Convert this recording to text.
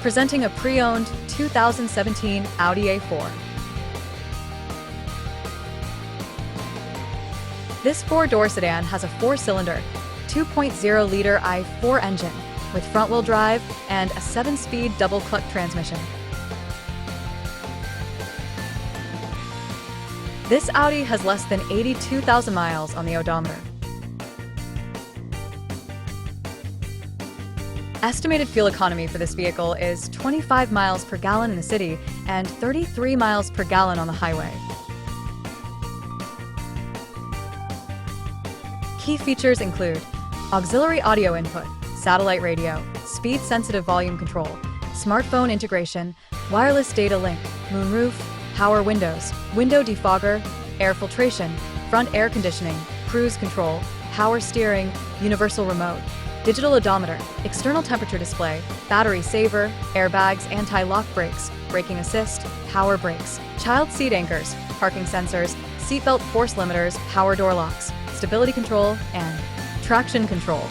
presenting a pre-owned 2017 Audi A4. This four-door sedan has a four-cylinder, 2.0-liter i4 engine with front-wheel drive and a 7-speed double-clutch transmission. This Audi has less than 82,000 miles on the odometer. Estimated fuel economy for this vehicle is 25 miles per gallon in the city and 33 miles per gallon on the highway. Key features include auxiliary audio input, satellite radio, speed-sensitive volume control, smartphone integration, wireless data link, moonroof, power windows, window defogger, air filtration, front air conditioning, cruise control, power steering, universal remote, digital odometer, external temperature display, battery saver, airbags, anti-lock brakes, braking assist, power brakes, child seat anchors, parking sensors, seatbelt force limiters, power door locks, stability control, and traction control.